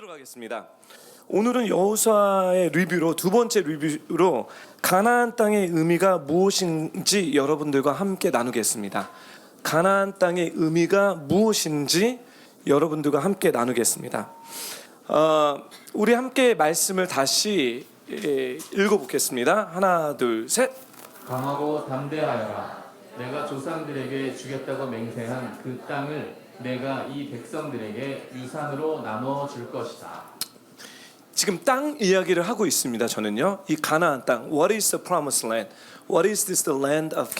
보도록 하겠습니다. 오늘은 여호수아의 리뷰로 두 번째 리뷰로 가나안 땅의 의미가 무엇인지 여러분들과 함께 나누겠습니다. 가나안 땅의 의미가 무엇인지 여러분들과 함께 나누겠습니다. 우리 함께 말씀을 다시 읽어보겠습니다. 하나, 둘, 셋. 강하고 담대하여라. 내가 조상들에게 주겠다고 맹세한 그 땅을 내가 이 백성들에게 유산으로 나눠 줄 것이다. 지금 땅 이야기를 하고 있습니다. 저는요, 이 가나안 땅, What is the promised land? What is this the land of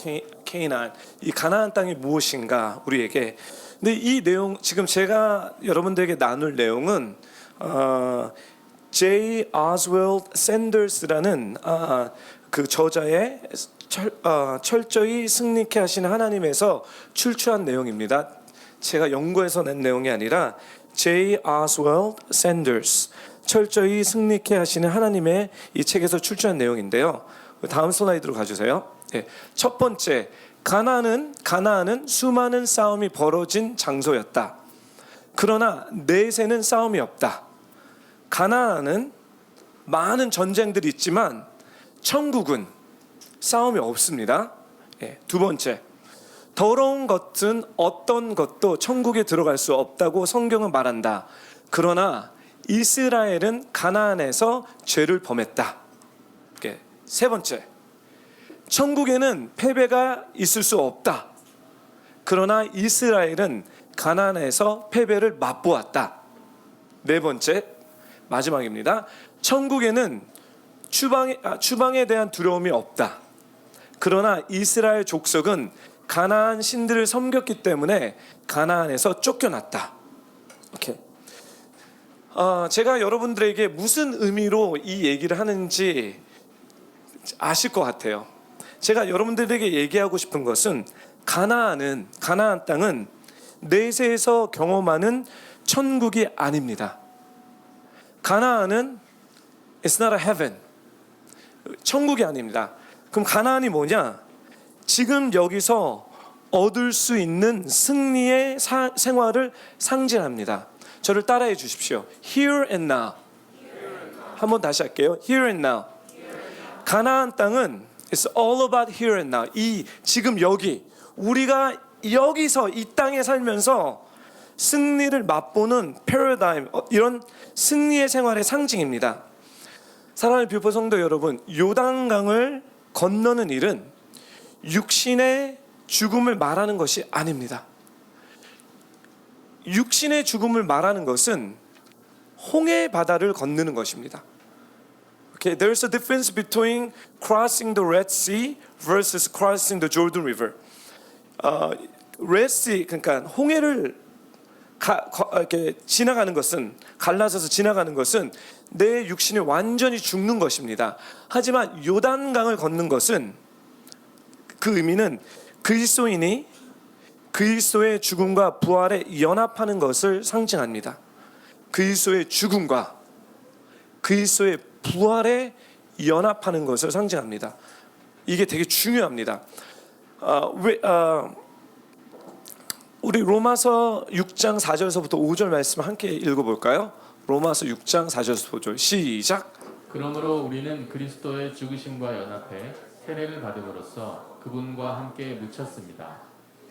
Canaan? 이 가나안 땅이 무엇인가 우리에게. 근데 이 내용, 지금 제가 여러분들에게 나눌 내용은 J. Oswald Sanders라는 그 저자의 철저히 승리케 하시는 하나님에서 출처한 내용입니다. 제가 연구해서 낸 내용이 아니라 J. Oswald Sanders, 철저히 승리케 하시는 하나님의 이 책에서 출처한 내용인데요. 다음 슬라이드로 가주세요. 네. 첫 번째, 가나안은 수많은 싸움이 벌어진 장소였다. 그러나 내세는 싸움이 없다. 가나안은 많은 전쟁들이 있지만 천국은 싸움이 없습니다. 네. 두 번째, 더러운 것은 어떤 것도 천국에 들어갈 수 없다고 성경은 말한다. 그러나 이스라엘은 가나안에서 죄를 범했다. 세 번째, 천국에는 패배가 있을 수 없다. 그러나 이스라엘은 가나안에서 패배를 맛보았다. 네 번째, 마지막입니다. 천국에는 추방에 대한 두려움이 없다. 그러나 이스라엘 족속은 가나안 신들을 섬겼기 때문에 가나안에서 쫓겨났다. 오케이. 제가 여러분들에게 무슨 의미로 이 얘기를 하는지 아실 것 같아요. 제가 여러분들에게 얘기하고 싶은 것은 가나안 땅은 내세에서 경험하는 천국이 아닙니다. 가나안은 It's not a heaven. 천국이 아닙니다. 그럼 가나안이 뭐냐? 지금 여기서 얻을 수 있는 승리의 생활을 상징합니다. 저를 따라해 주십시오. Here and now. 한번 다시 할게요. Here and now. 가나안 땅은 It's all about here and now. 이 지금 여기, 우리가 여기서 이 땅에 살면서 승리를 맛보는 패러다임, 이런 승리의 생활의 상징입니다. 사랑하는 뷰포 성도 여러분, 요단강을 건너는 일은 육신의 죽음을 말하는 것이 아닙니다. 육신의 죽음을 말하는 것은 홍해 바다를 건너는 것입니다. Okay, there's a difference between crossing the Red Sea versus crossing the Jordan River. Red Sea, 그러니까 홍해를 이렇게 지나가는 것은, 갈라서서 지나가는 것은 내 육신이 완전히 죽는 것입니다. 하지만 요단강을 걷는 것은, 그 의미는 그리스도인이 그리스도의 죽음과 부활에 연합하는 것을 상징합니다. 그리스도의 죽음과 그리스도의 부활에 연합하는 것을 상징합니다. 이게 되게 중요합니다. 우리 로마서 6장 4절에서부터 5절 말씀 함께 읽어볼까요? 로마서 6장 4절에서 5절 시작. 그러므로 우리는 그리스도의 죽으심과 연합해 세례를 받음으로써 그분과 함께 묻혔습니다.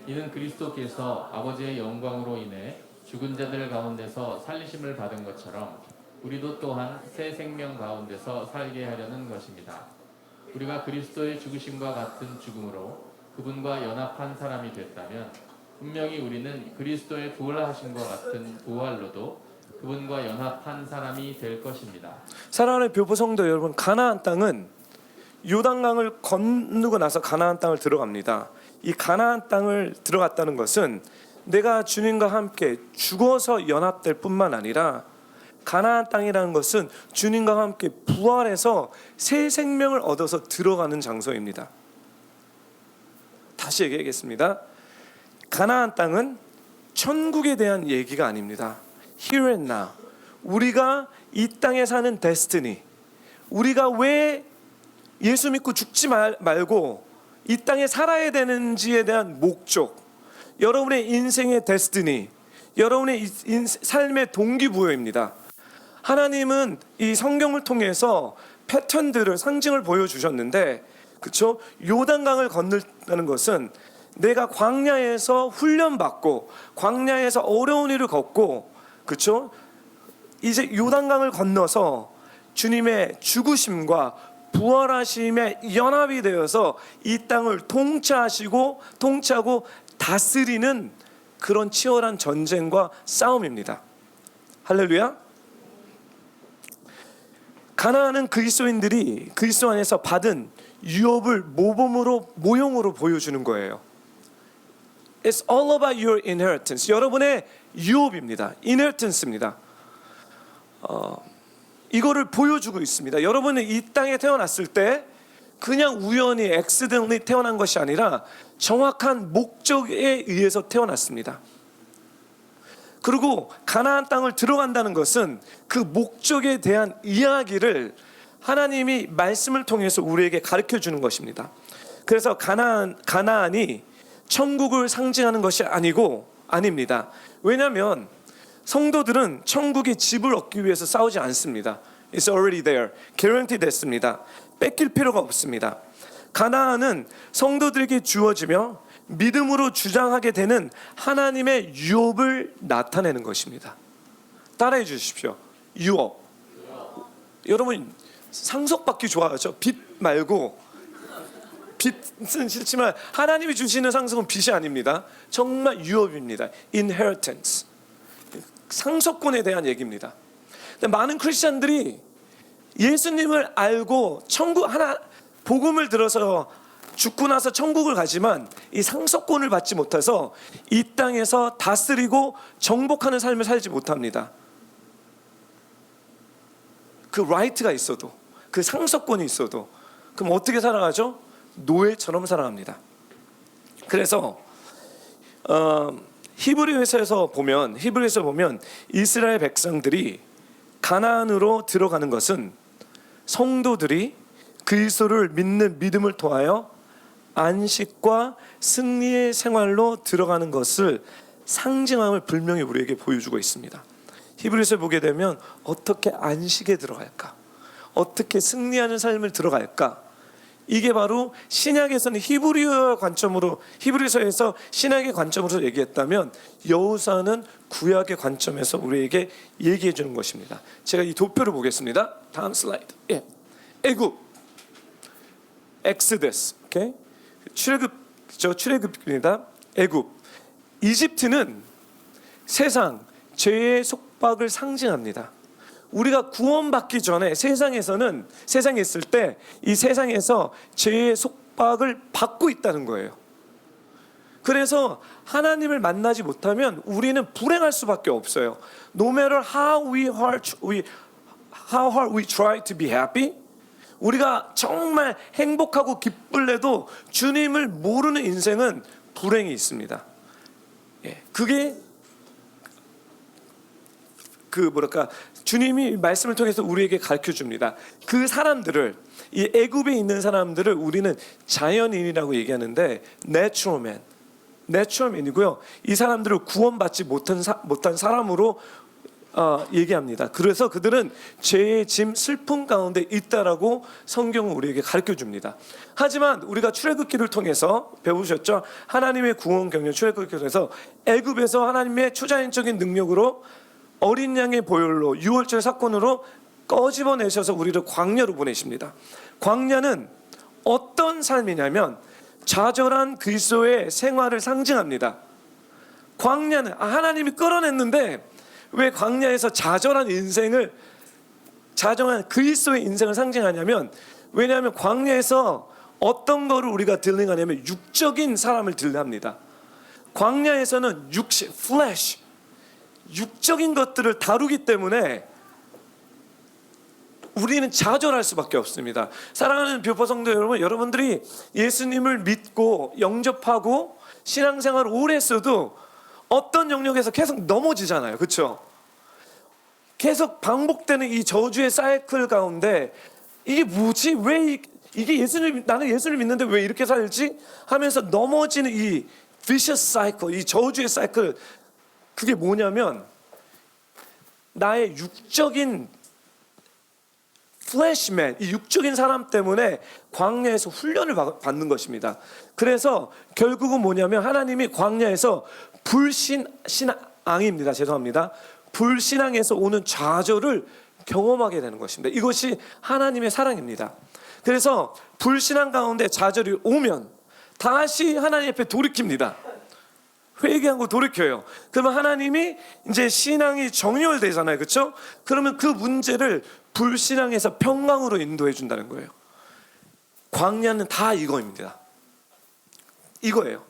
이는 그리스도께서 아버지의 영광으로 인해 죽은 자들 가운데서 살리심을 받은 것처럼 우리도 또한 새 생명 가운데서 살게 하려는 것입니다. 우리가 그리스도의 죽으심과 같은 죽음으로 그분과 연합한 사람이 됐다면 분명히 우리는 그리스도의 부활하심과 같은 부활로도 그분과 연합한 사람이 될 것입니다. 사랑하는 뷰포 성도 여러분, 가나안 땅은 요단강을 건너고 나서 가나안 땅을 들어갑니다. 이 가나안 땅을 들어갔다는 것은 내가 주님과 함께 죽어서 연합될 뿐만 아니라, 가나안 땅이라는 것은 주님과 함께 부활해서 새 생명을 얻어서 들어가는 장소입니다. 다시 얘기하겠습니다. 가나안 땅은 천국에 대한 얘기가 아닙니다. Here and now. 우리가 이 땅에 사는 데스티니, 우리가 왜 예수 믿고 죽지 말고 이 땅에 살아야 되는지에 대한 목적, 여러분의 인생의 데스티니, 여러분의 삶의 동기부여입니다. 하나님은 이 성경을 통해서 패턴들을 상징을 보여주셨는데, 그렇죠? 요단강을 건넌다는 것은 내가 광야에서 훈련받고 광야에서 어려운 일을 걷고, 그렇죠? 이제 요단강을 건너서 주님의 죽으심과 부활하심에 연합이 되어서 이 땅을 통치하고 다스리는 그런 치열한 전쟁과 싸움입니다. 할렐루야. 가나안은 그리스도인들이 그리스도 안에서 받은 유업을 모형으로 보여주는 거예요. It's all about your inheritance. 여러분의 유업입니다. inheritance입니다. 이거를 보여주고 있습니다. 여러분이 이 땅에 태어났을 때 그냥 우연히 accidentally 태어난 것이 아니라 정확한 목적에 의해서 태어났습니다. 그리고 가나안 땅을 들어간다는 것은 그 목적에 대한 이야기를 하나님이 말씀을 통해서 우리에게 가르쳐 주는 것입니다. 그래서 가나안이 천국을 상징하는 것이 아닙니다. 왜냐하면 성도들은 천국의 집을 얻기 위해서 싸우지 않습니다. It's already there. guaranteed 됐습니다. 뺏길 필요가 없습니다. 가나안은 성도들에게 주어지며 믿음으로 주장하게 되는 하나님의 유업을 나타내는 것입니다. 따라해 주십시오. 유업. 여러분 상속받기 좋아하죠? 빚 말고. 빚은 싫지만 하나님이 주시는 상속은 빚이 아닙니다. 정말 유업입니다. inheritance. 상속권에 대한 얘기입니다. 근데 많은 크리스천들이 예수님을 알고 복음을 들어서 죽고 나서 천국을 가지만 이 상속권을 받지 못해서 이 땅에서 다스리고 정복하는 삶을 살지 못합니다. 그 라이트가 있어도, 그 상속권이 있어도, 그럼 어떻게 살아가죠? 노예처럼 살아갑니다. 그래서 히브리서에서 보면 이스라엘 백성들이 가나안으로 들어가는 것은 성도들이 그리스도를 믿는 믿음을 통하여 안식과 승리의 생활로 들어가는 것을 상징함을 분명히 우리에게 보여주고 있습니다. 히브리서에 보게 되면 어떻게 안식에 들어갈까? 어떻게 승리하는 삶을 들어갈까? 이게 바로 신약에서는 히브리서에서 신약의 관점으로 얘기했다면 여호수아는 구약의 관점에서 우리에게 얘기해 주는 것입니다. 제가 이 도표를 보겠습니다. 다음 슬라이드. 예. 애굽, 엑스더스, 오케이? 출애굽입니다. 애굽. 이집트는 세상 죄의 속박을 상징합니다. 우리가 구원받기 전에 세상에 있을 때 이 세상에서 죄의 속박을 받고 있다는 거예요. 그래서 하나님을 만나지 못하면 우리는 불행할 수밖에 없어요. No matter how hard we try to be happy, 우리가 정말 행복하고 기쁠래도 주님을 모르는 인생은 불행이 있습니다. 예, 그게 주님이 말씀을 통해서 우리에게 가르쳐 줍니다. 그 사람들을, 이 애굽에 있는 사람들을 우리는 자연인이라고 얘기하는데 내추럴맨이고요. 이 사람들을 구원받지 못한 사람으로 얘기합니다. 그래서 그들은 죄의 짐, 슬픔 가운데 있다라고 성경은 우리에게 가르쳐 줍니다. 하지만 우리가 출애굽기를 통해서 배우셨죠? 하나님의 구원 경륜 출애굽기를 통해서 애굽에서 하나님의 초자연적인 능력으로 어린 양의 보혈로 유월절 사건으로 꺼집어내셔서 우리를 광야로 보내십니다. 광야는 어떤 삶이냐면 좌절한 그리스도의 생활을 상징합니다. 광야는 하나님이 끌어냈는데 왜 광야에서 좌절한 그리스도의 인생을 상징하냐면, 왜냐하면 광야에서 어떤 거를 우리가 딜링하냐면 육적인 사람을 딜링합니다. 광야에서는 flesh, 육적인 것들을 다루기 때문에 우리는 좌절할 수밖에 없습니다. 사랑하는 뷰퍼 성도 여러분, 여러분들이 예수님을 믿고 영접하고 신앙생활을 오래 했어도 어떤 영역에서 계속 넘어지잖아요. 그렇죠? 계속 반복되는 이 저주의 사이클 가운데 이게 뭐지? 왜 이게 나는 예수를 믿는데 왜 이렇게 살지? 하면서 넘어지는 이 vicious cycle, 이 저주의 사이클, 그게 뭐냐면 나의 육적인 플래시맨, 이 육적인 사람 때문에 광야에서 훈련을 받는 것입니다. 그래서 결국은 뭐냐면 하나님이 광야에서 불신앙입니다. 죄송합니다. 불신앙에서 오는 좌절을 경험하게 되는 것입니다. 이것이 하나님의 사랑입니다. 그래서 불신앙 가운데 좌절이 오면 다시 하나님 앞에 돌이킵니다. 회개하고 돌이켜요. 그러면 하나님이 이제 신앙이 정렬되잖아요. 그렇죠? 그러면 그 문제를 불신앙에서 평강으로 인도해 준다는 거예요. 광야는 다 이거입니다. 이거예요.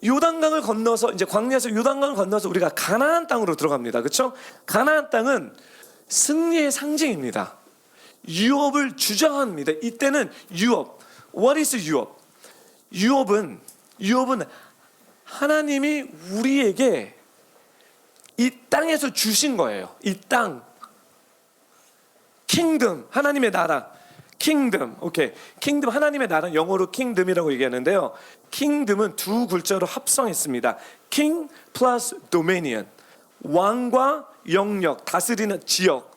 요단강을 건너서 이제 광야에서 요단강을 건너서 우리가 가나안 땅으로 들어갑니다. 그렇죠? 가나안 땅은 승리의 상징입니다. 유업을 주장합니다. 이때는 유업. What is 유업? 유업은 하나님이 우리에게 이 땅에서 주신 거예요. 이 땅. 킹덤, 하나님의 나라. 킹덤, 오케이. 킹덤, 하나님의 나라, 영어로 킹덤이라고 얘기하는데요. 킹덤은 두 글자로 합성했습니다. king 플러스 dominion. 왕과 영역, 다스리는 지역.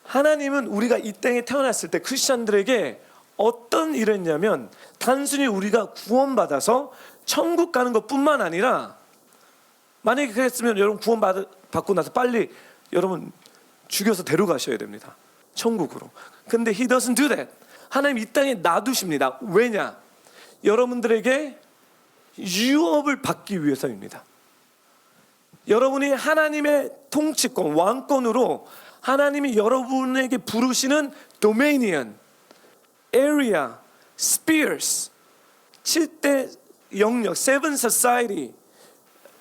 하나님은 우리가 이 땅에 태어났을 때 크리스천들에게 어떤 일을 했냐면 단순히 우리가 구원받아서 천국 가는 것뿐만 아니라, 만약에 그랬으면 여러분 구원받고 나서 빨리 여러분 죽여서 데려가셔야 됩니다. 천국으로. 근데 He doesn't do that. 하나님 이 땅에 놔두십니다. 왜냐? 여러분들에게 유업을 받기 위해서입니다. 여러분이 하나님의 통치권, 왕권으로 하나님이 여러분에게 부르시는 dominion, area, spheres, 7대 영역, seven society,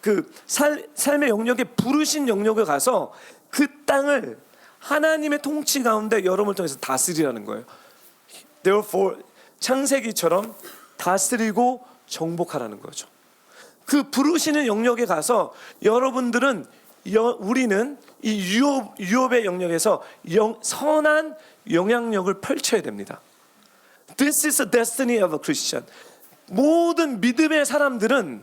그 삶의 영역에 부르신 영역에 가서 그 땅을 하나님의 통치 가운데 여러분을 통해서 다스리라는 거예요. Therefore 창세기처럼 다스리고 정복하라는 거죠. 그 부르시는 영역에 가서 여러분들은 우리는 이 유업의 영역에서 선한 영향력을 펼쳐야 됩니다. This is the destiny of a Christian. 모든 믿음의 사람들은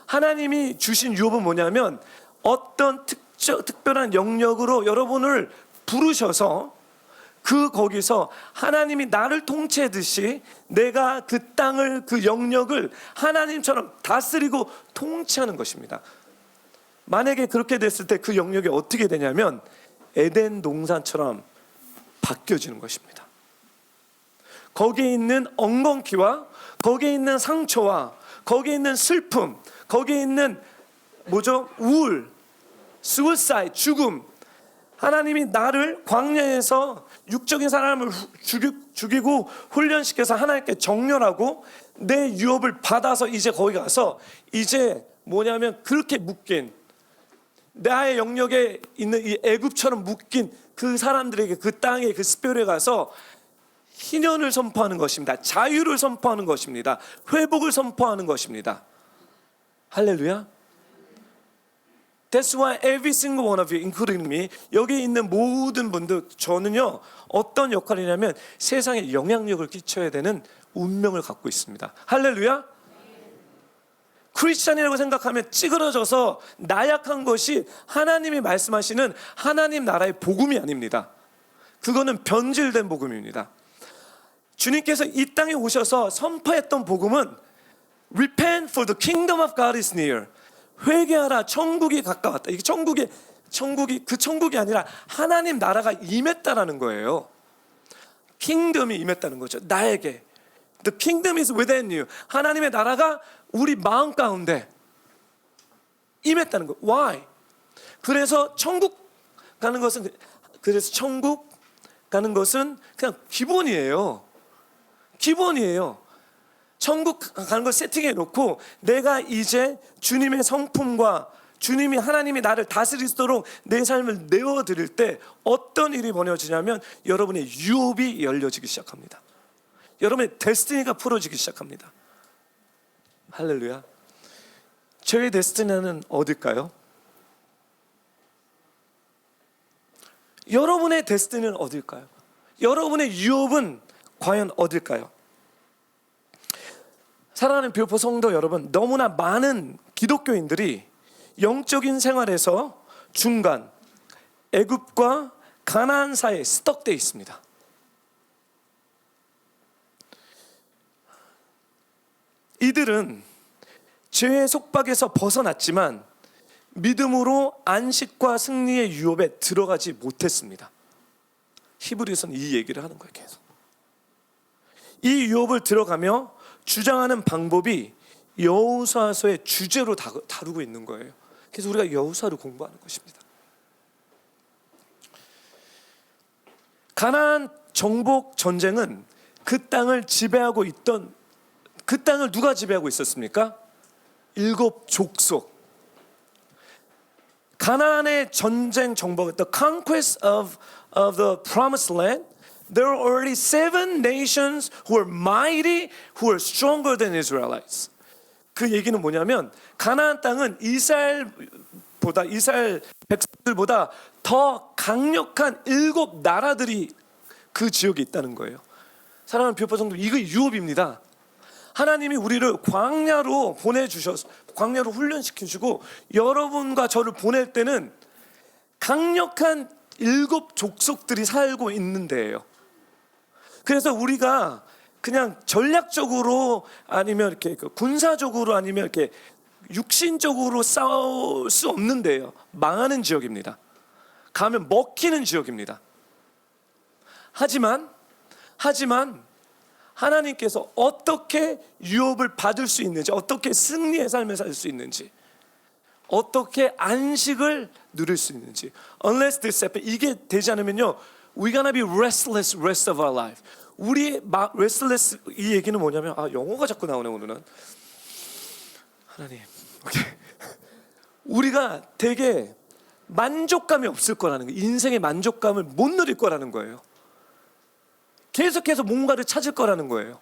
하나님이 주신 유업은 뭐냐면 어떤 특별한 영역으로 여러분을 부르셔서 거기서 하나님이 나를 통치하듯이 내가 그 땅을, 그 영역을 하나님처럼 다스리고 통치하는 것입니다. 만약에 그렇게 됐을 때 그 영역이 어떻게 되냐면 에덴 동산처럼 바뀌어지는 것입니다. 거기에 있는 엉겅퀴와 거기에 있는 상처와 거기에 있는 슬픔, 거기에 있는 우울, suicide, 죽음. 하나님이 나를 광야에서 육적인 사람을 죽이고 훈련시켜서 하나님께 정렬하고 내 유업을 받아서 이제 거기 가서 이제 뭐냐면 그렇게 묶인 나의 영역에 있는 이 애굽처럼 묶인 그 사람들에게 그 땅에 그 스피릿에 가서 희년을 선포하는 것입니다. 자유를 선포하는 것입니다. 회복을 선포하는 것입니다. 할렐루야. That's why every single one of you, including me, 여기 있는 모든 분들, 저는요 어떤 역할이냐면 세상에 영향력을 끼쳐야 되는 운명을 갖고 있습니다. 할렐루야. 크리스찬이라고 생각하면 찌그러져서 나약한 것이 하나님이 말씀하시는 하나님 나라의 복음이 아닙니다. 그거는 변질된 복음입니다. 주님께서 이 땅에 오셔서 선포했던 복음은 Repent for the kingdom of God is near. 회개하라, 천국이 가까웠다. 이게 천국이 아니라 하나님 나라가 임했다라는 거예요. 킹덤이 임했다는 거죠. 나에게. The kingdom is within you. 하나님의 나라가 우리 마음 가운데 임했다는 거예요. Why? 그래서 천국 가는 것은 그냥 기본이에요. 기본이에요. 천국 가는 걸 세팅해 놓고 내가 이제 주님의 성품과 주님이 하나님이 나를 다스리도록 내 삶을 내어드릴 때 어떤 일이 벌어지냐면 여러분의 유업이 열려지기 시작합니다. 여러분의 데스티니가 풀어지기 시작합니다. 할렐루야. 저의 데스티니는 어딜까요? 여러분의 데스티니는 어딜까요? 여러분의 유업은 과연 어딜까요? 사랑하는 뷰포 성도 여러분, 너무나 많은 기독교인들이 영적인 생활에서 중간, 애굽과 가나안 사이에 스떡돼 있습니다. 이들은 죄의 속박에서 벗어났지만 믿음으로 안식과 승리의 유업에 들어가지 못했습니다. 히브리서는 이 얘기를 하는 거예요. 계속 이 유업을 들어가며 주장하는 방법이 여호수아서의 주제로 다루고 있는 거예요. 그래서 우리가 여호수아를 공부하는 것입니다. 가나안 정복 전쟁은 그 땅을 지배하고 있던, 그 땅을 누가 지배하고 있었습니까? 7 족속. 가나안의 전쟁 정복, the conquest of the promised land, there were already 7 nations who were mighty, who were stronger than Israelites. 그 얘기는 뭐냐면 가나안 땅은 이스라엘 백성들보다 더 강력한 7 나라들이 그 지역에 있다는 거예요. 사랑하는 비오파 성도, 이거 유업입니다. 하나님이 우리를 광야로 보내주셔서 광야로 훈련시켜주고 여러분과 저를 보낼 때는 강력한 7 족속들이 살고 있는 데예요. 그래서 우리가 그냥 전략적으로 아니면 이렇게 군사적으로 아니면 이렇게 육신적으로 싸울 수 없는 데예요. 망하는 지역입니다. 가면 먹히는 지역입니다. 하지만 하나님께서 어떻게 유업을 받을 수 있는지, 어떻게 승리의 삶을 살 수 있는지, 어떻게 안식을 누릴 수 있는지, unless this happens, 이게 되지 않으면요, we're gonna be restless rest of our life. 우리 restless, 이 얘기는 뭐냐면, 영어가 자꾸 나오네 오늘은. 하나님, 오케이. 우리가 되게 만족감이 없을 거라는 거예요. 인생의 만족감을 못 누릴 거라는 거예요. 계속해서 뭔가를 찾을 거라는 거예요.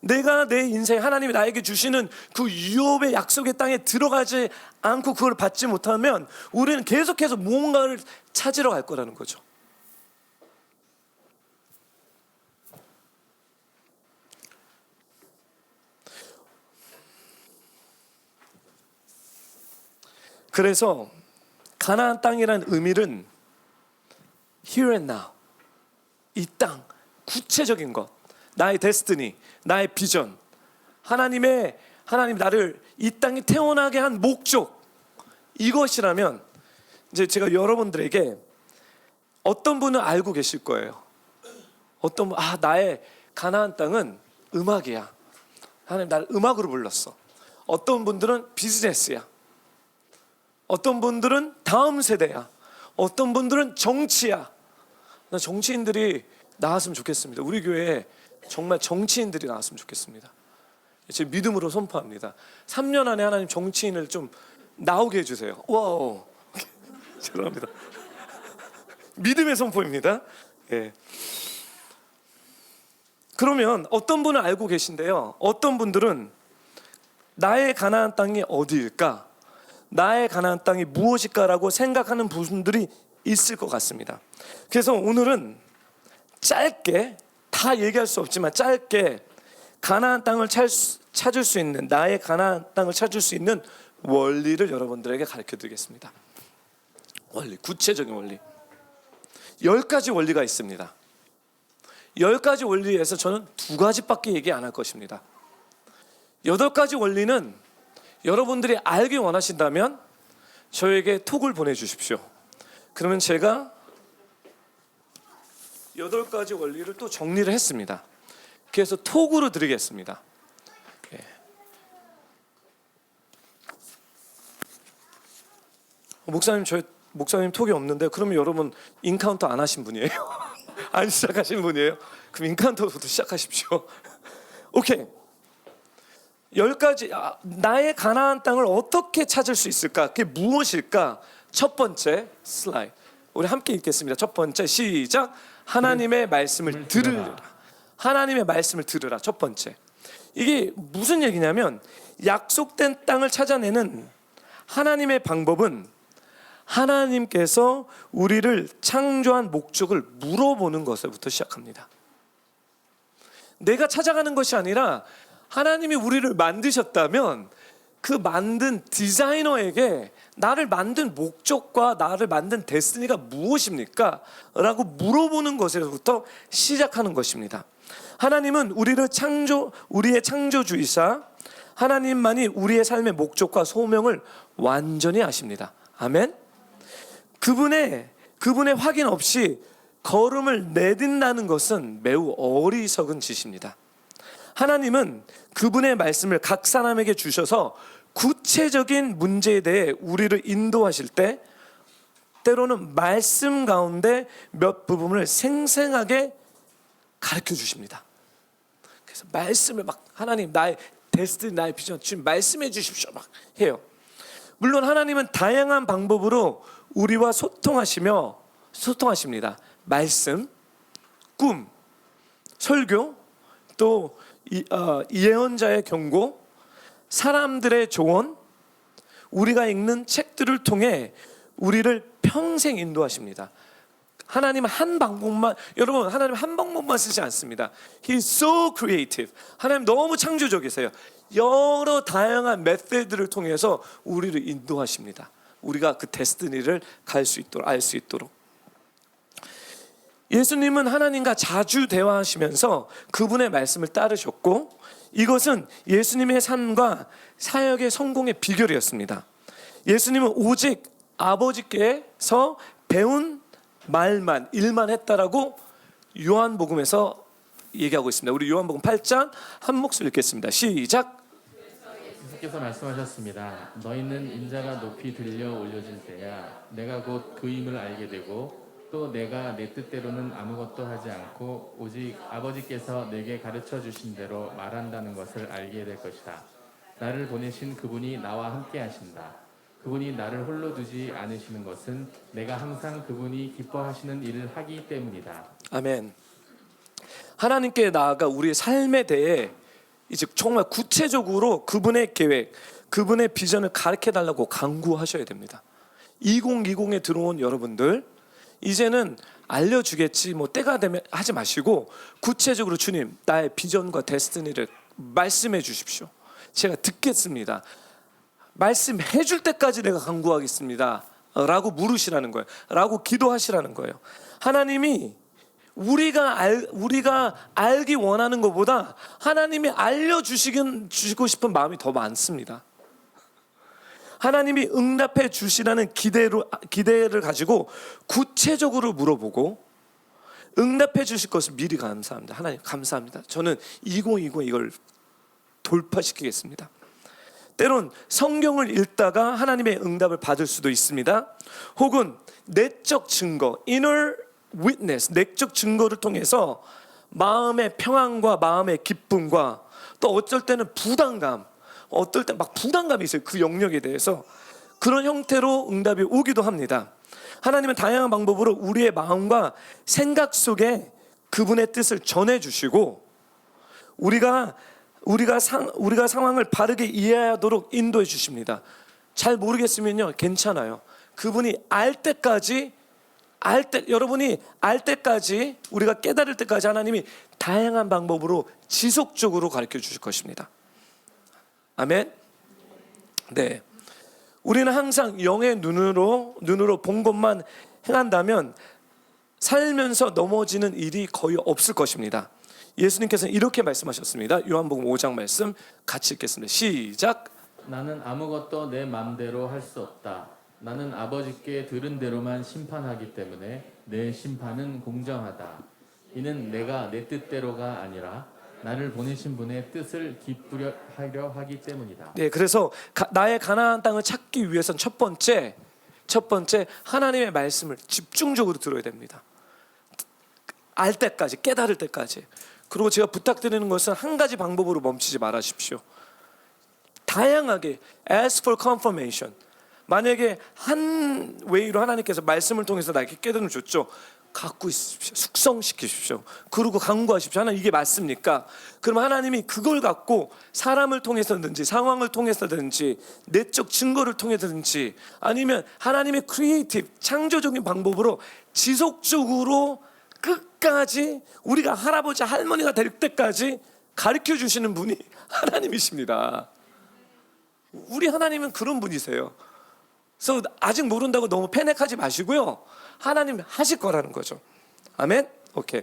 내가 내 인생, 하나님이 나에게 주시는 그 유업의 약속의 땅에 들어가지 않고 그걸 받지 못하면 우리는 계속해서 뭔가를 찾으러 갈 거라는 거죠. 그래서 가나안 땅이라는 의미는 here and now, 이 땅, 구체적인 것, 나의 데스티니, 나의 비전, 하나님 나를 이 땅에 태어나게 한 목적, 이것이라면 이제 제가 여러분들에게 어떤 분은 알고 계실 거예요. 어떤 분, 나의 가나안 땅은 음악이야. 하나님 나를 음악으로 불렀어. 어떤 분들은 비즈니스야. 어떤 분들은 다음 세대야. 어떤 분들은 정치야. 나 정치인들이 나왔으면 좋겠습니다. 우리 교회에 정말 정치인들이 나왔으면 좋겠습니다. 제 믿음으로 선포합니다. 3년 안에 하나님 정치인을 좀 나오게 해주세요. 와우. 죄송합니다. 믿음의 선포입니다. 예. 그러면 어떤 분은 알고 계신데요. 어떤 분들은 나의 가나안 땅이 어디일까? 나의 가나안 땅이 무엇일까라고 생각하는 분들이 있을 것 같습니다. 그래서 오늘은 짧게, 다 얘기할 수 없지만 짧게 가나안 땅을 찾을 수 있는, 나의 가나안 땅을 찾을 수 있는 원리를 여러분들에게 가르쳐 드리겠습니다. 원리, 구체적인 원리 10가지 원리가 있습니다. 10가지 원리에서 저는 2가지밖에 얘기 안 할 것입니다. 8가지 원리는 여러분들이 알기 원하신다면 저에게 톡을 보내주십시오. 그러면 제가 8가지 원리를 또 정리를 했습니다. 그래서 톡으로 드리겠습니다. 예. 목사님 톡이 없는데 그러면 여러분 인카운터 안 하신 분이에요? 안 시작하신 분이에요? 그럼 인카운터부터 시작하십시오. 오케이. 10가지, 나의 가나안 땅을 어떻게 찾을 수 있을까? 그게 무엇일까? 첫 번째 슬라이드, 우리 함께 읽겠습니다. 첫 번째, 시작. 하나님의 말씀을 들으라. 하나님의 말씀을 들으라. 첫 번째, 이게 무슨 얘기냐면 약속된 땅을 찾아내는 하나님의 방법은 하나님께서 우리를 창조한 목적을 물어보는 것부터 시작합니다. 내가 찾아가는 것이 아니라 하나님이 우리를 만드셨다면 그 만든 디자이너에게 나를 만든 목적과 나를 만든 데스티니가 무엇입니까? 라고 물어보는 것에서부터 시작하는 것입니다. 하나님은 우리의 창조주이사 하나님만이 우리의 삶의 목적과 소명을 완전히 아십니다. 아멘. 그분의 확인 없이 걸음을 내딛는다는 것은 매우 어리석은 짓입니다. 하나님은 그분의 말씀을 각 사람에게 주셔서 구체적인 문제에 대해 우리를 인도하실 때 때로는 말씀 가운데 몇 부분을 생생하게 가르쳐 주십니다. 그래서 말씀을 막 하나님 나의 데스티니 나의 비전 지금 말씀해 주십시오 막 해요. 물론 하나님은 다양한 방법으로 우리와 소통하십니다. 말씀, 꿈, 설교, 또 예언자의 경고, 사람들의 조언, 우리가 읽는 책들을 통해 우리를 평생 인도하십니다. 하나님은 여러분 하나님 한 방법만 쓰지 않습니다. He's so creative. 하나님 너무 창조적이세요. 여러 다양한 메시드를 통해서 우리를 인도하십니다. 우리가 그 데스티니를 알 수 있도록. 예수님은 하나님과 자주 대화하시면서 그분의 말씀을 따르셨고 이것은 예수님의 삶과 사역의 성공의 비결이었습니다. 예수님은 오직 아버지께서 배운 일만 했다라고 요한복음에서 얘기하고 있습니다. 우리 요한복음 8장 한 목소리 읽겠습니다. 시작. 예수께서 말씀하셨습니다. 너희는 인자가 높이 들려 올려질 때야 내가 곧 그임을 알게 되고 또 내가 내 뜻대로는 아무것도 하지 않고 오직 아버지께서 내게 가르쳐 주신 대로 말한다는 것을 알게 될 것이다. 나를 보내신 그분이 나와 함께 하신다. 그분이 나를 홀로 두지 않으시는 것은 내가 항상 그분이 기뻐하시는 일을 하기 때문이다. 아멘. 하나님께 나아가 우리의 삶에 대해 이제 정말 구체적으로 그분의 계획, 그분의 비전을 가르쳐 달라고 강구하셔야 됩니다. 2020에 들어온 여러분들 이제는 알려주겠지 뭐 때가 되면 하지 마시고 구체적으로 주님 나의 비전과 데스티니를 말씀해 주십시오. 제가 듣겠습니다. 말씀해 줄 때까지 내가 간구하겠습니다 라고 물으시라는 거예요. 라고 기도하시라는 거예요. 하나님이 우리가 알기 원하는 것보다 하나님이 알려주시고 싶은 마음이 더 많습니다. 하나님이 응답해 주시라는 기대를 가지고 구체적으로 물어보고 응답해 주실 것을 미리 감사합니다. 하나님 감사합니다. 저는 2020 이걸 돌파시키겠습니다. 때론 성경을 읽다가 하나님의 응답을 받을 수도 있습니다. 혹은 내적 증거, inner witness, 내적 증거를 통해서 마음의 평안과 마음의 기쁨과 또 어쩔 때는 부담감, 어떨 때 막 부담감이 있어요. 그 영역에 대해서 그런 형태로 응답이 오기도 합니다. 하나님은 다양한 방법으로 우리의 마음과 생각 속에 그분의 뜻을 전해주시고 우리가 상황을 바르게 이해하도록 인도해 주십니다. 잘 모르겠으면요 괜찮아요. 그분이 여러분이 알 때까지 우리가 깨달을 때까지 하나님이 다양한 방법으로 지속적으로 가르쳐 주실 것입니다. 아멘. 네, 우리는 항상 영의 눈으로 본 것만 행한다면 살면서 넘어지는 일이 거의 없을 것입니다. 예수님께서는 이렇게 말씀하셨습니다. 요한복음 5장 말씀 같이 읽겠습니다. 시작. 나는 아무것도 내 맘대로 할 수 없다. 나는 아버지께 들은 대로만 심판하기 때문에 내 심판은 공정하다. 이는 내가 내 뜻대로가 아니라 나를 보내신 분의 뜻을 기쁘려 하려 하기 때문이다. 네, 그래서 나의 가나안 땅을 찾기 위해선 첫 번째 하나님의 말씀을 집중적으로 들어야 됩니다. 알 때까지, 깨달을 때까지. 그리고 제가 부탁드리는 것은 한 가지 방법으로 멈추지 말아주십시오. 다양하게 ask for confirmation. 만약에 한 웨이로 하나님께서 말씀을 통해서 나에게 깨달음을 줬죠. 갖고 있으십시오. 숙성시키십시오. 그리고 간구하십시오. 하나님 이게 맞습니까? 그럼 하나님이 그걸 갖고 사람을 통해서든지 상황을 통해서든지 내적 증거를 통해서든지 아니면 하나님의 크리에이티브 창조적인 방법으로 지속적으로 끝까지 우리가 할아버지 할머니가 될 때까지 가르쳐 주시는 분이 하나님이십니다. 우리 하나님은 그런 분이세요. 그래서 아직 모른다고 너무 패닉하지 마시고요. 하나님 하실 거라는 거죠. 아멘? 오케이.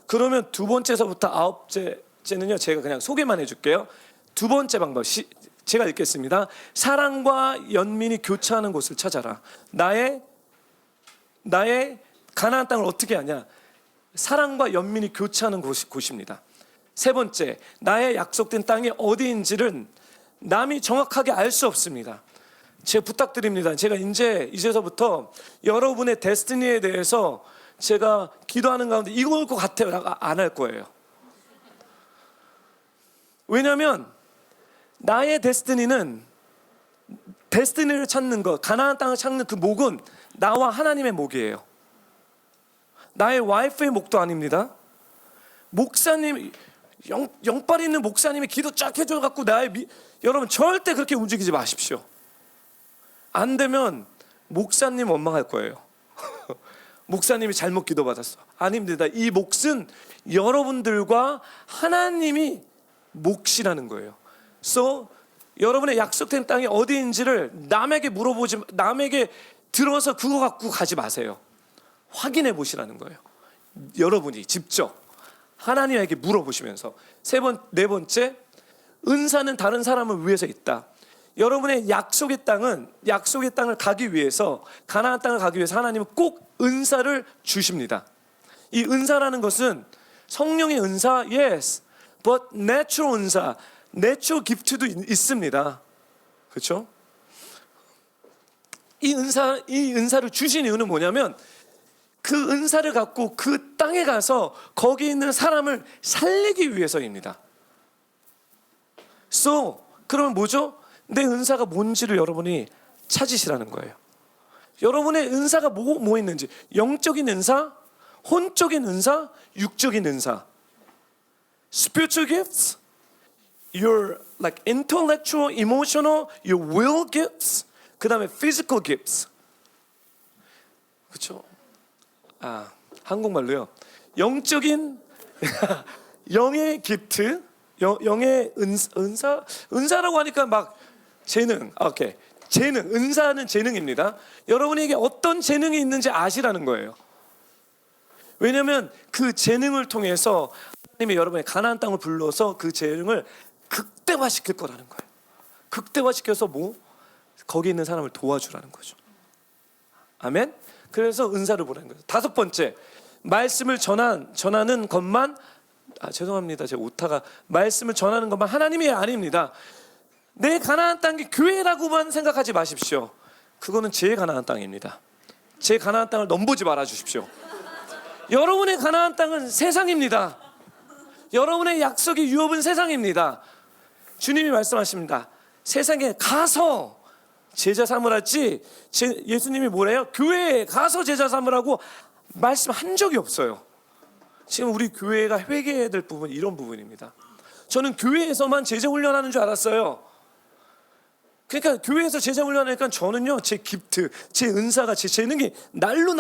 그러면 두 번째서부터 아홉째는요, 제가 그냥 소개만 해줄게요. 두 번째 방법, 제가 읽겠습니다. 사랑과 연민이 교차하는 곳을 찾아라. 나의 가나안 땅을 어떻게 하냐? 사랑과 연민이 교차하는 곳입니다. 세 번째, 나의 약속된 땅이 어디인지를 남이 정확하게 알 수 없습니다. 제가 부탁드립니다. 제가 이제서부터 여러분의 데스티니에 대해서 제가 기도하는 가운데 이거일 것 같아요. 안 할 거예요. 왜냐하면 나의 데스티니를 찾는 것, 가나안 땅을 찾는 그 목은 나와 하나님의 목이에요. 나의 와이프의 목도 아닙니다. 목사님, 영빨 있는 목사님이 기도 쫙 해줘갖고 여러분 절대 그렇게 움직이지 마십시오. 안 되면 목사님 원망할 거예요. 목사님이 잘못 기도받았어. 아닙니다. 이 몫은 여러분들과 하나님이 몫이라는 거예요. So 여러분의 약속된 땅이 어디인지를 남에게 들어서 그거 갖고 가지 마세요. 확인해 보시라는 거예요. 여러분이 직접 하나님에게 물어보시면서. 네 번째, 은사는 다른 사람을 위해서 있다. 여러분의 약속의 땅을 가기 위해서, 가나안 땅을 가기 위해서 하나님은 꼭 은사를 주십니다. 이 은사라는 것은 성령의 은사, yes, but natural 은사, natural gift도 있습니다. 그렇죠? 이 은사를 주신 이유는 뭐냐면 그 은사를 갖고 그 땅에 가서 거기 있는 사람을 살리기 위해서입니다. So, 그러면 뭐죠? 내 은사가 뭔지를 여러분이 찾으시라는 거예요. 여러분의 은사가 뭐 있는지, 영적인 은사, 혼적인 은사, 육적인 은사. Spiritual gifts, your like intellectual, emotional, your will gifts. 그 다음에 physical gifts. 그렇죠? 한국말로요. 영적인 영의 기프트, 영의 은사라고 하니까 막 재능. 오케이. 은사는 재능입니다. 여러분에게 어떤 재능이 있는지 아시라는 거예요. 왜냐하면 그 재능을 통해서 하나님이 여러분의 가나안 땅을 불러서 그 재능을 극대화시킬 거라는 거예요. 극대화시켜서 거기 있는 사람을 도와주라는 거죠. 아멘. 그래서 은사를 보라는 거예요. 다섯 번째, 말씀을 전하는 것만 죄송합니다. 제 오타가 말씀을 전하는 것만 하나님이 아닙니다. 내 가나안 땅이 교회라고만 생각하지 마십시오. 그거는 제 가나안 땅입니다. 제 가나안 땅을 넘보지 말아 주십시오. 여러분의 가나안 땅은 세상입니다. 여러분의 약속의 유업은 세상입니다. 주님이 말씀하십니다. 세상에 가서 제자 삼으라지, 예수님이 뭐래요? 교회에 가서 제자 삼으라고 말씀한 적이 없어요. 지금 우리 교회가 회개해야 될 부분, 이런 부분입니다. 저는 교회에서만 제자 훈련하는 줄 알았어요. 그러니까 교회에서 제자 훈련하니까 저는요, 제 기프트, 제 은사가, 제 재능이 날로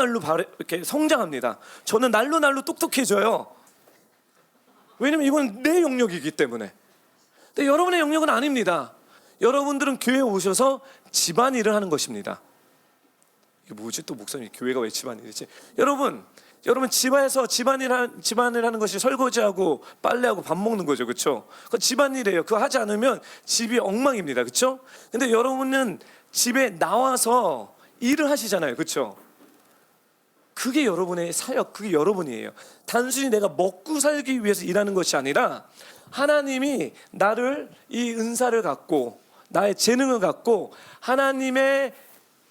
이렇게 성장합니다. 저는 날로 똑똑해져요. 왜냐면 이건 내 영역이기 때문에. 근데 여러분의 영역은 아닙니다. 여러분들은 교회에 오셔서 집안일을 하는 것입니다. 이게 뭐지? 또 목사님, 교회가 왜 집안일이지? 여러분 집에서 집안일 하는 것이 설거지하고 빨래하고 밥 먹는 거죠. 그렇죠? 그 집안일이에요. 그거 하지 않으면 집이 엉망입니다. 그렇죠? 근데 여러분은 집에 나와서 일을 하시잖아요. 그렇죠? 그게 여러분의 사역, 그게 여러분이에요. 단순히 내가 먹고 살기 위해서 일하는 것이 아니라 하나님이 나를 이 은사를 갖고 나의 재능을 갖고 하나님의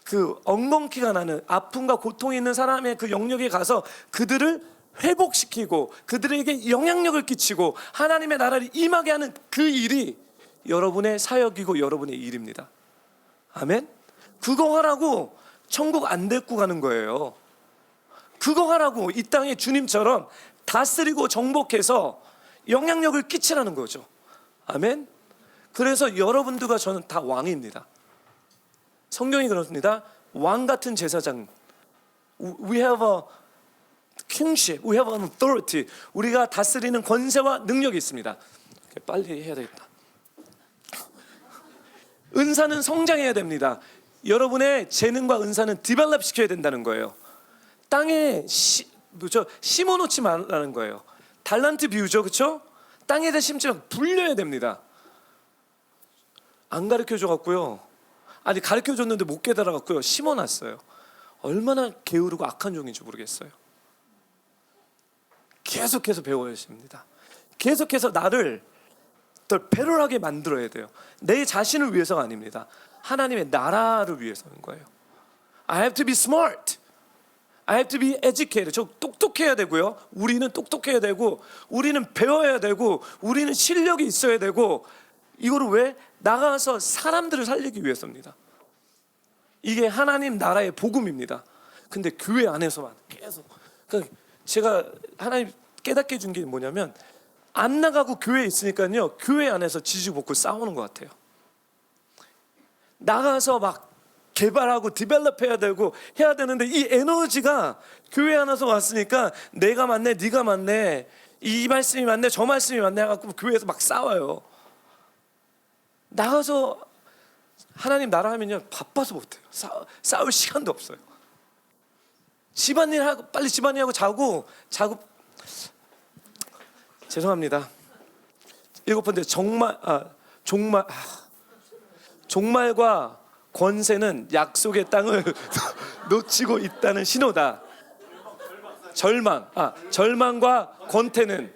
그 엉겅퀴가 나는 아픔과 고통이 있는 사람의 그 영역에 가서 그들을 회복시키고 그들에게 영향력을 끼치고 하나님의 나라를 임하게 하는 그 일이 여러분의 사역이고 여러분의 일입니다. 아멘? 그거 하라고 천국 안 데리고 가는 거예요. 그거 하라고 이 땅에 주님처럼 다스리고 정복해서 영향력을 끼치라는 거죠. 아멘? 그래서 여러분들과 저는 다 왕입니다. 성경이 그렇습니다. 왕 같은 제사장. We have a kingship. We have an authority. 우리가 다스리는 권세와 능력이 있습니다. 빨리 해야 되겠다. 은사는 성장해야 됩니다. 여러분의 재능과 은사는 디벨롭 시켜야 된다는 거예요. 땅에 심어놓지 말라는 거예요. 달란트 비유죠, 그렇죠? 땅에다 심지 말고 불려야 됩니다. 안 가르쳐줘 갖고요. 아니 가르쳐줬는데 못 깨달아 갖고요. 심어놨어요. 얼마나 게으르고 악한 종인지 모르겠어요. 계속해서 배워야 됩니다. 계속해서 나를 더 배럴하게 만들어야 돼요. 내 자신을 위해서가 아닙니다. 하나님의 나라를 위해서인 거예요. I have to be smart. I have to be educated. 저 똑똑해야 되고요. 우리는 똑똑해야 되고, 우리는 배워야 되고, 우리는 실력이 있어야 되고, 이거를 왜? 나가서 사람들을 살리기 위해서입니다. 이게 하나님 나라의 복음입니다. 근데 교회 안에서만 계속. 그러니까 제가 하나님 깨닫게 해준 게 뭐냐면, 안 나가고 교회에 있으니까요, 교회 안에서 지지고 볶고 싸우는 것 같아요. 나가서 막 개발하고 디벨롭 해야 되고 해야 되는데, 이 에너지가 교회 안에서 왔으니까 내가 맞네, 네가 맞네, 이 말씀이 맞네, 저 말씀이 맞네 해갖고 교회에서 막 싸워요. 나가서 하나님 나라 하면요, 바빠서 못해요. 싸울 시간도 없어요. 집안일 하고 빨리 집안일하고 자고 죄송합니다. 7번째 종말과 권세는 약속의 땅을 놓치고 있다는 신호다. 절망과 권태는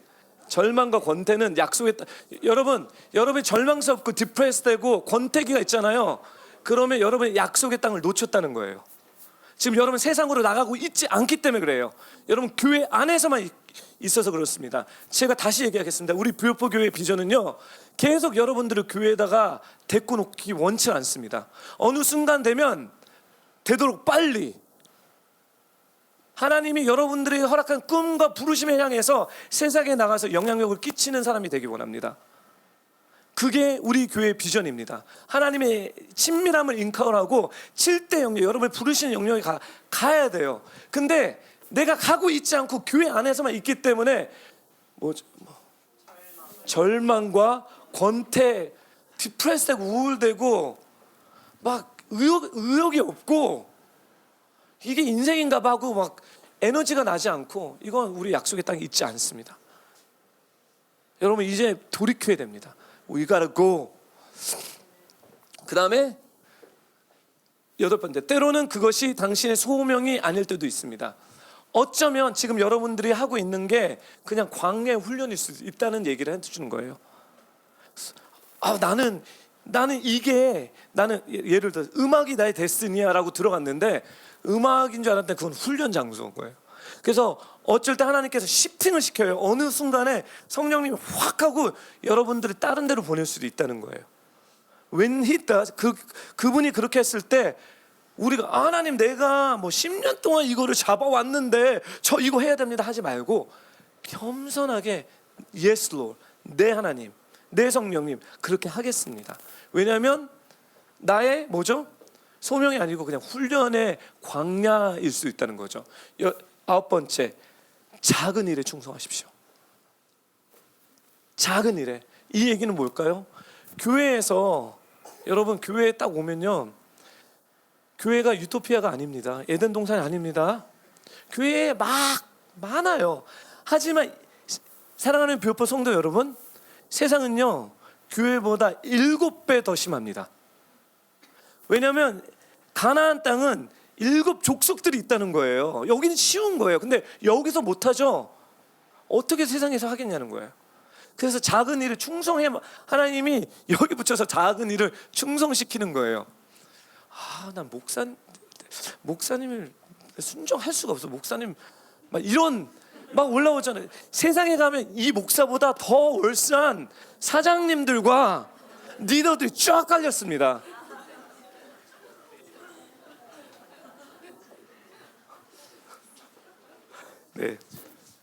약속의 땅. 여러분이 절망스럽고 디프레스되고 권태기가 있잖아요. 그러면 여러분이 약속의 땅을 놓쳤다는 거예요. 지금 여러분 세상으로 나가고 있지 않기 때문에 그래요. 여러분 교회 안에서만 있어서 그렇습니다. 제가 다시 얘기하겠습니다. 우리 부요포 교회 비전은요, 계속 여러분들을 교회에다가 데리고 놓기 원치 않습니다. 어느 순간 되면 되도록 빨리 하나님이 여러분들이 허락한 꿈과 부르심에 향해서 세상에 나가서 영향력을 끼치는 사람이 되기 원합니다. 그게 우리 교회의 비전입니다. 하나님의 친밀함을 인카운하고 7대 영역, 여러분을 부르시는 영역에 가야 돼요. 근데 내가 가고 있지 않고 교회 안에서만 있기 때문에 절망과 권태, 디프레스되고 우울되고 막 의욕이 없고, 이게 인생인가 봐 하고 막 에너지가 나지 않고, 이건 우리 약속의 땅에 있지 않습니다. 여러분 이제 돌이켜야 됩니다. We gotta go. 그 다음에 8번째, 때로는 그것이 당신의 소명이 아닐 때도 있습니다. 어쩌면 지금 여러분들이 하고 있는 게 그냥 광야 훈련일 수도 있다는 얘기를 해주는 거예요. 나는 예를 들어 음악이 나의 데스티니야라고 들어갔는데, 음악인 줄 알았는데 그건 훈련 장소인 거예요. 그래서 어쩔 때 하나님께서 시프팅을 시켜요. 어느 순간에 성령님이 확 하고 여러분들을 다른 데로 보낼 수도 있다는 거예요. When he does, 그분이 그렇게 했을 때 우리가 하나님 내가 10년 동안 이거를 잡아왔는데 저 이거 해야 됩니다 하지 말고, 겸손하게 Yes Lord, 내 하나님, 내 성령님 그렇게 하겠습니다. 왜냐하면 나의 소명이 아니고 그냥 훈련의 광야일 수 있다는 거죠. 9번째, 작은 일에 충성하십시오. 작은 일에. 이 얘기는 뭘까요? 교회에서, 여러분 교회에 딱 오면요, 교회가 유토피아가 아닙니다. 에덴 동산이 아닙니다. 교회에 막 많아요. 하지만 사랑하는 부요포 성도 여러분, 세상은요 교회보다 7배 더 심합니다. 왜냐하면 가나안 땅은 7 족속들이 있다는 거예요. 여기는 쉬운 거예요. 근데 여기서 못하죠. 어떻게 세상에서 하겠냐는 거예요. 그래서 작은 일을 하나님이 여기 붙여서 작은 일을 충성시키는 거예요. 난 목사님을 순종할 수가 없어. 목사님 막 올라오잖아요. 세상에 가면 이 목사보다 더 월세한 사장님들과 리더들이 쫙 깔렸습니다. 네.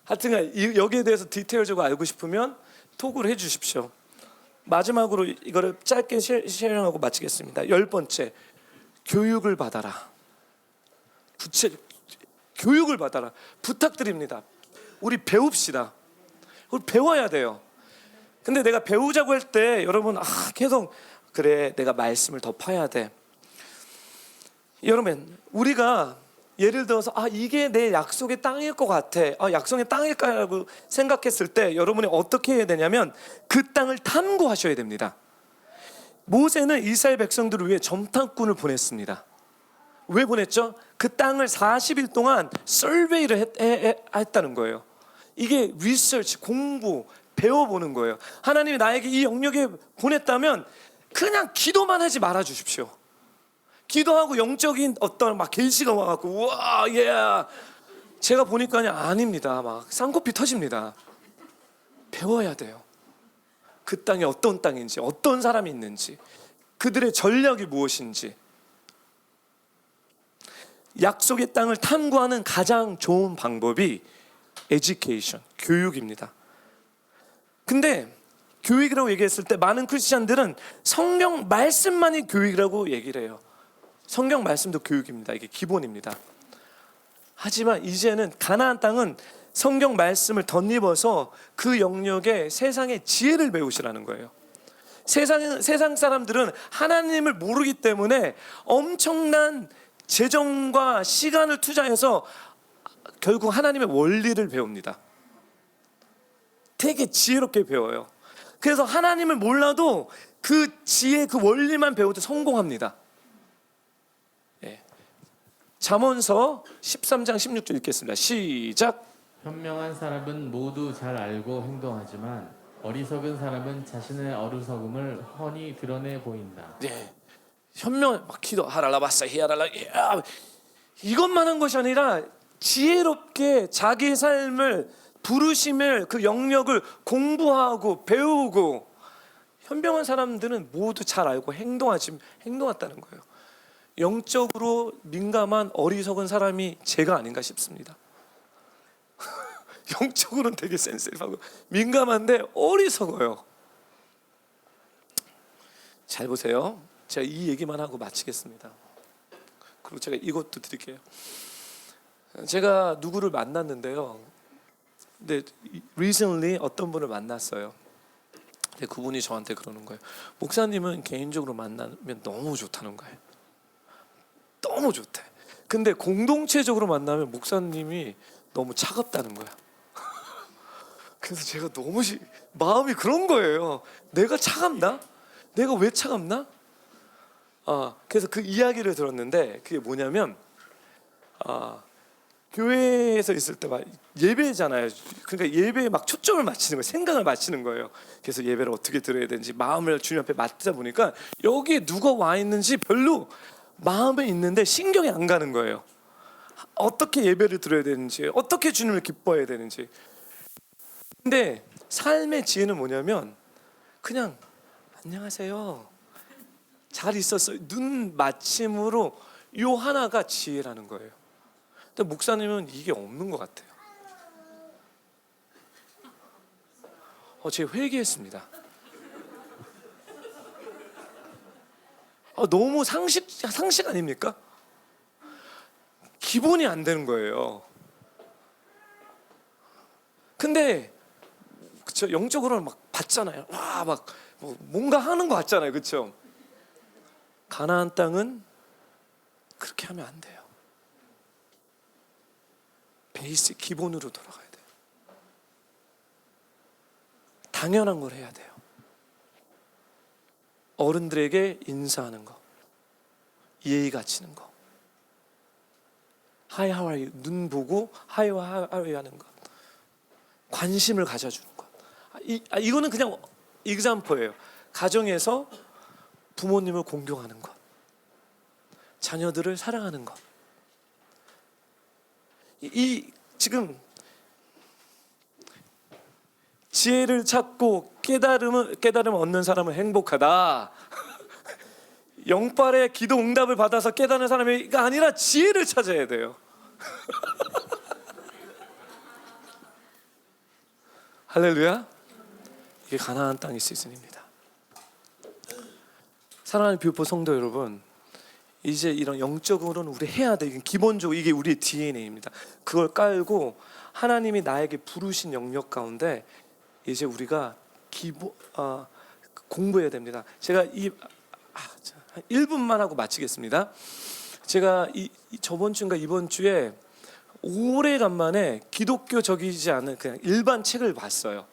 하여튼 여기에 대해서 디테일적으로 알고 싶으면 톡을 해주십시오. 마지막으로 이거를 짧게 쉐어링하고 마치겠습니다. 10번째, 교육을 받아라. 교육을 받아라. 부탁드립니다. 우리 배웁시다. 우리 배워야 돼요. 근데 내가 배우자고 할 때 여러분 계속 그래, 내가 말씀을 더 파야 돼. 여러분, 우리가 예를 들어서 이게 내 약속의 땅일 것 같아, 약속의 땅일까라고 생각했을 때 여러분이 어떻게 해야 되냐면 그 땅을 탐구하셔야 됩니다. 모세는 이스라엘 백성들을 위해 점탐꾼을 보냈습니다. 왜 보냈죠? 그 땅을 40일 동안 설베이를 했다는 거예요. 이게 리서치, 공부, 배워보는 거예요. 하나님이 나에게 이 영역에 보냈다면 그냥 기도만 하지 말아 주십시오. 기도하고 영적인 어떤 막 계시가 와갖고 우와 예, 제가 보니까 아닙니다. 막 쌍코피 터집니다. 배워야 돼요. 그 땅이 어떤 땅인지, 어떤 사람이 있는지, 그들의 전략이 무엇인지. 약속의 땅을 탐구하는 가장 좋은 방법이 에듀케이션, 교육입니다. 근데 교육이라고 얘기했을 때 많은 크리스찬들은 성경 말씀만이 교육이라고 얘기를 해요. 성경 말씀도 교육입니다. 이게 기본입니다. 하지만 이제는 가나안 땅은 성경 말씀을 덧입어서 그 영역에 세상의 지혜를 배우시라는 거예요. 세상 사람들은 하나님을 모르기 때문에 엄청난 재정과 시간을 투자해서 결국 하나님의 원리를 배웁니다. 되게 지혜롭게 배워요. 그래서 하나님을 몰라도 그 지혜, 그 원리만 배워도 성공합니다. 잠언서 13장 16절 읽겠습니다. 시작. 현명한 사람은 모두 잘 알고 행동하지만 어리석은 사람은 자신의 어리석음을 훤히 드러내 보인다. 네, 현명 막 기도 하랄라바사 히아랄라 이것만 한 것이 아니라 지혜롭게 자기 삶을 부르심을 그 영역을 공부하고 배우고 현명한 사람들은 모두 잘 알고 행동했다는 거예요. 영적으로 민감한 어리석은 사람이 제가 아닌가 싶습니다. 영적으로는 되게 센시티브하고 민감한데 어리석어요. 잘 보세요. 제가 이 얘기만 하고 마치겠습니다. 그리고 제가 이것도 드릴게요. 제가 누구를 만났는데요. 근데 recently 어떤 분을 만났어요. 근데 그분이 저한테 그러는 거예요. 목사님은 개인적으로 만나면 너무 좋다는 거예요. 너무 좋대. 근데 공동체적으로 만나면 목사님이 너무 차갑다는 거야. 그래서 제가 너무 마음이 그런 거예요. 내가 차갑나? 내가 왜 차갑나? 그래서 그 이야기를 들었는데 그게 뭐냐면 교회에서 있을 때 막 예배잖아요. 그러니까 예배에 막 초점을 맞추는 거예요. 생각을 맞추는 거예요. 그래서 예배를 어떻게 드려야 되는지 마음을 주님 앞에 맞추다 보니까 여기에 누가 와 있는지 별로 마음에 있는데 신경이 안 가는 거예요. 어떻게 예배를 드려야 되는지, 어떻게 주님을 기뻐해야 되는지. 근데 삶의 지혜는 뭐냐면 그냥 안녕하세요, 잘 있었어요, 눈 맞춤으로 요 하나가 지혜라는 거예요. 근데 목사님은 이게 없는 것 같아요. 제가 회개했습니다. 너무 상식 아닙니까? 기본이 안 되는 거예요. 근데 그쵸, 영적으로는 막 받잖아요. 막 뭔가 하는 것 같잖아요, 그렇죠? 가나안 땅은 그렇게 하면 안 돼요. 베이스 기본으로 돌아가야 돼요. 당연한 걸 해야 돼요. 어른들에게 인사하는 거, 예의 갖추는 거, Hi, how are you? 눈 보고 Hi, how are you 하는 것, 관심을 가져주는 것. 이거는 그냥 example예요. 가정에서 부모님을 공경하는 것, 자녀들을 사랑하는 것. 지금 지혜를 찾고 깨달음을 얻는 사람은 행복하다. 영빨의 기도 응답을 받아서 깨닫는 사람이 아니라 지혜를 찾아야 돼요. 할렐루야. 이게 가나안 땅의 시즌입니다. 사랑하는 뷰포 성도 여러분, 이제 이런 영적으로는 우리 해야 돼. 기본적으로 이게 우리의 DNA입니다. 그걸 깔고 하나님이 나에게 부르신 영역 가운데 이제 우리가 공부해야 됩니다. 제가 이 한 1분만 하고 마치겠습니다. 제가 저번 주인가 이번 주에 오래간만에 기독교적이지 않은 그냥 일반 책을 봤어요.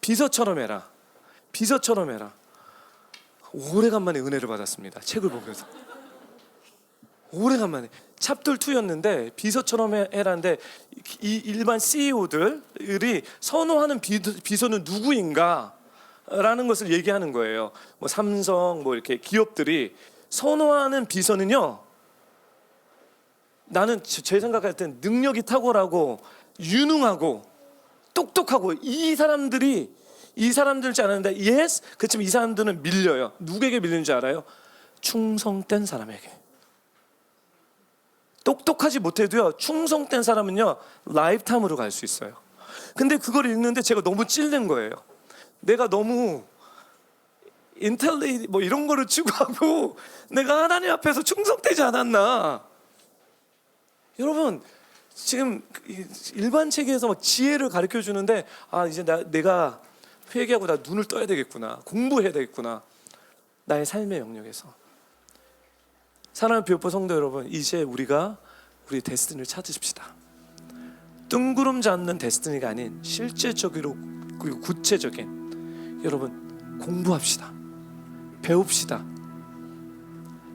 비서처럼 해라. 비서처럼 해라. 오래간만에 은혜를 받았습니다. 책을 보면서. 오래간만에 챕터 2였는데 비서처럼 해라인데 이 일반 CEO들이 선호하는 비서는 누구인가? 라는 것을 얘기하는 거예요. 뭐 삼성 뭐 이렇게 기업들이 선호하는 비서는요. 나는 제 생각할 땐 능력이 탁월하고 유능하고 똑똑하고 이 사람들인 줄 아는데 yes? 그렇지만 이 사람들은 밀려요. 누구에게 밀리는 줄 알아요? 충성된 사람에게. 똑똑하지 못해도요. 충성된 사람은요. 라이프타임으로 갈 수 있어요. 근데 그걸 읽는데 제가 너무 찔린 거예요. 내가 너무 인텔리 뭐 이런 거를 추구하고 내가 하나님 앞에서 충성되지 않았나. 여러분 지금 일반 책에서 막 지혜를 가르쳐 주는데 이제 내가 회개하고 나 눈을 떠야 되겠구나. 공부해야 되겠구나. 나의 삶의 영역에서. 사랑하는 비오포 성도 여러분, 이제 우리가 우리 데스티니를 찾으십시다. 뜬구름 잡는 데스티니가 아닌 실제적으로 그리고 구체적인 여러분 공부합시다. 배웁시다.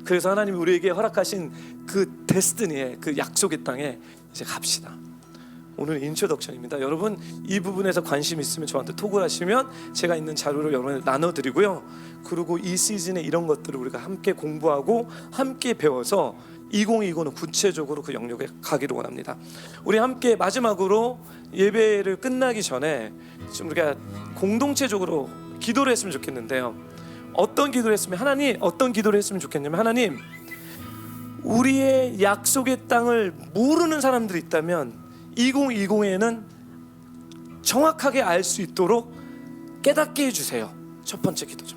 그래서 하나님이 우리에게 허락하신 그 데스티니의 그 약속의 땅에 이제 갑시다. 오늘 인트로덕션입니다. 여러분 이 부분에서 관심 있으면 저한테 톡을 하시면 제가 있는 자료를 여러분에게 나눠드리고요. 그리고 이 시즌에 이런 것들을 우리가 함께 공부하고 함께 배워서 2020는 구체적으로 그 영역에 가기를 원합니다. 우리 함께 마지막으로 예배를 끝나기 전에 좀 우리가 공동체적으로 기도를 했으면 좋겠는데요. 어떤 기도를 했으면 좋겠냐면 하나님, 우리의 약속의 땅을 모르는 사람들이 있다면 2020에는 정확하게 알 수 있도록 깨닫게 해주세요. 첫 번째 기도죠.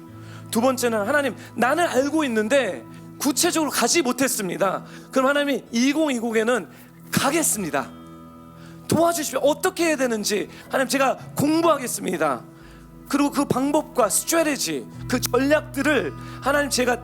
두 번째는 하나님, 나는 알고 있는데 구체적으로 가지 못했습니다. 그럼 하나님이 2020에는 가겠습니다. 도와주십시오. 어떻게 해야 되는지 하나님 제가 공부하겠습니다. 그리고 그 방법과 스트래티지, 그 전략들을 하나님 제가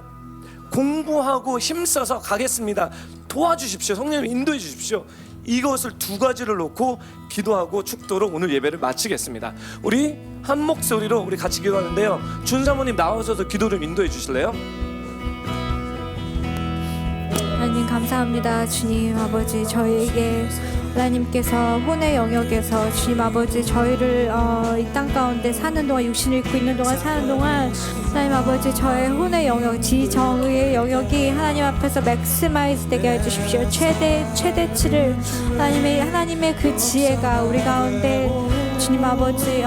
공부하고 힘써서 가겠습니다. 도와주십시오. 성령님 인도해 주십시오. 이것을 두 가지를 놓고 기도하고 축도로 오늘 예배를 마치겠습니다. 우리 한 목소리로 우리 같이 기도하는데요. 준사모님 나와서도 기도를 인도해 주실래요? 하나님 감사합니다. 주님 아버지, 저희에게 하나님께서 혼의 영역에서 주님 아버지 저희를 이 땅 가운데 사는 동안, 육신을 입고 있는 동안 사는 동안 하나님 아버지 저의 혼의 영역, 지정의의 영역이 하나님 앞에서 맥시마이즈 되게 해주십시오. 최대치를 하나님의 그 지혜가 우리 가운데 주님 아버지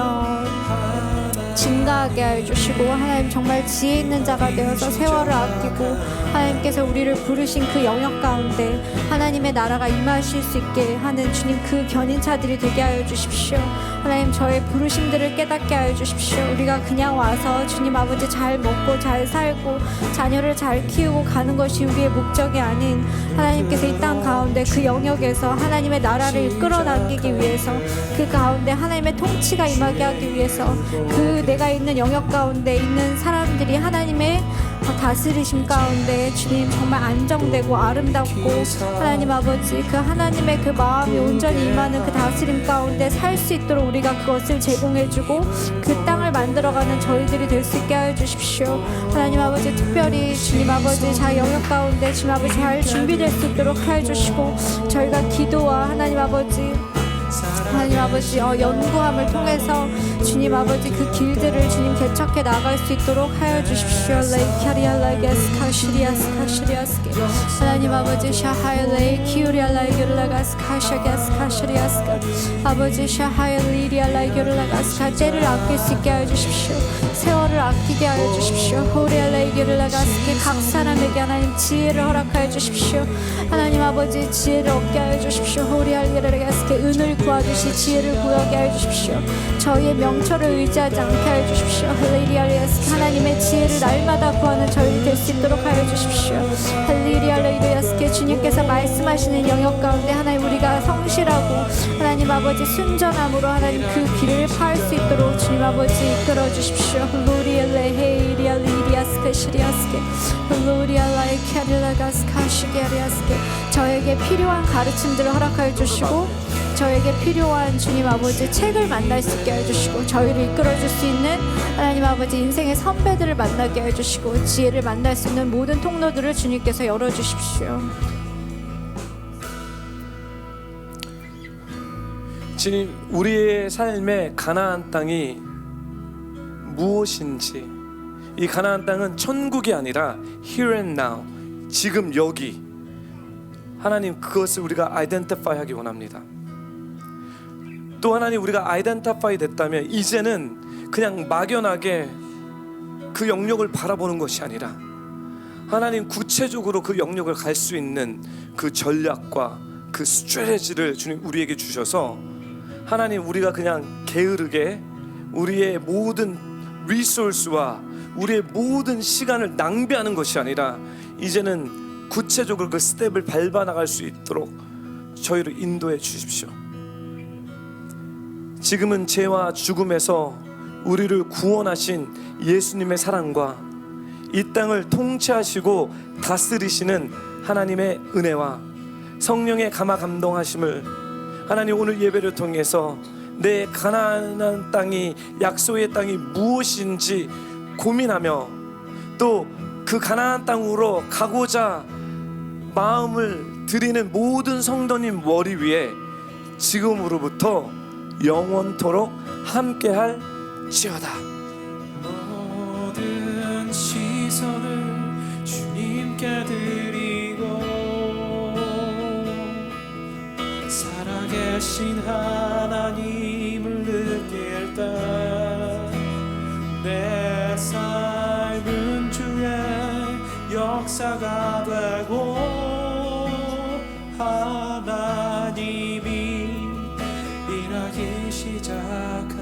증가하게 해주시고, 하나님 정말 지혜 있는 자가 되어서 세월을 아끼고 하나님께서 우리를 부르신 그 영역 가운데 하나님의 나라가 임하실 수 있게 하는 주님 그 견인차들이 되게 하여 주십시오. 하나님 저의 부르심들을 깨닫게 하여 주십시오. 우리가 그냥 와서 주님 아버지 잘 먹고 잘 살고 자녀를 잘 키우고 가는 것이 우리의 목적이 아닌, 하나님께서 이 땅 가운데 그 영역에서 하나님의 나라를 끌어당기기 위해서, 그 가운데 하나님의 통치가 임하게 하기 위해서 그 내가 있는 영역 가운데 있는 사람들이 하나님의 다스리심 가운데 주님 정말 안정되고 아름답고 하나님 아버지 그 하나님의 그 마음이 온전히 임하는 그 다스림 가운데 살 수 있도록 우리가 그것을 제공해주고 그 땅을 만들어가는 저희들이 될 수 있게 하여 주십시오. 하나님 아버지 특별히 주님 아버지 자 영역 가운데 주님 아버지 잘 준비될 수 있도록 하여 주시고, 저희가 기도와 하나님 아버지 연구함을 통해서 주님 아버지 그 길들을 주님 개척해 나갈 수 있도록 하여 주십시오. 레이카리알라게스 카시리아스 카시리아스게 하나님 아버지 샤하이 레이키우리알라이교르라가스 카샤게스 카시리아스가 아버지 샤하이 리리알라이교르라가스 때를 아낄 수 있게 하여 주십시오. 세월을 아끼게 하여 주십시오. 호리알라이교르라가스게 각 사람에게 하나님 지혜를 허락하여 주십시오. 하나님 아버지 지혜를 얻게 하여 주십시오. 호리알라이교르라가스게 은을 구하듯이 지혜를 구하게 하여 주십시오. 저희의 명철을 의지하지 않게 하여 주십시오. 할리리알리아스 하나님의 지혜를 날마다 구하는 저희들이 될 수 있도록 하여 주십시오. 할리리알리아스께 주님께서 말씀하시는 영역 가운데 하나님 우리가 성실하고 하나님 하나님 아버지 순전함으로 하나님 그 길을 파할 수 있도록 주님 아버지 이끌어 주십시오. 글로리아 레헤이리아 리리아스케 시리아스케 글로리아 라이 캐릴라가스카 시게리아스케 저에게 필요한 가르침들을 허락하여 주시고 저에게 필요한 주님 아버지 책을 만날 수 있게 해주시고 저희를 이끌어줄 수 있는 하나님 아버지 인생의 선배들을 만나게 해주시고 지혜를 만날 수 있는 모든 통로들을 주님께서 열어주십시오. 주님, 우리의 삶의 가나안 땅이 무엇인지, 이 가나안 땅은 천국이 아니라 here and now, 지금 여기, 하나님 그것을 우리가 아이덴티파이 하기 원합니다. 또 하나님, 우리가 아이덴티파이 됐다면 이제는 그냥 막연하게 그 영역을 바라보는 것이 아니라 하나님 구체적으로 그 영역을 갈 수 있는 그 전략과 그 스트래티지를 주님 우리에게 주셔서 하나님, 우리가 그냥 게으르게 우리의 모든 리소스와 우리의 모든 시간을 낭비하는 것이 아니라 이제는 구체적으로 그 스텝을 밟아 나갈 수 있도록 저희를 인도해 주십시오. 지금은 죄와 죽음에서 우리를 구원하신 예수님의 사랑과 이 땅을 통치하시고 다스리시는 하나님의 은혜와 성령의 감화 감동하심을 하나님 오늘 예배를 통해서 내 가나안 땅이, 약속의 땅이 무엇인지 고민하며 또 그 가나안 땅으로 가고자 마음을 드리는 모든 성도님 머리 위에 지금으로부터 영원토록 함께할 지어다. 모든 시선을 주님께 드리고 살아계신 하나님을 느낄 때 내 삶은 주의 역사가 되고 하나님이 일하기 시작하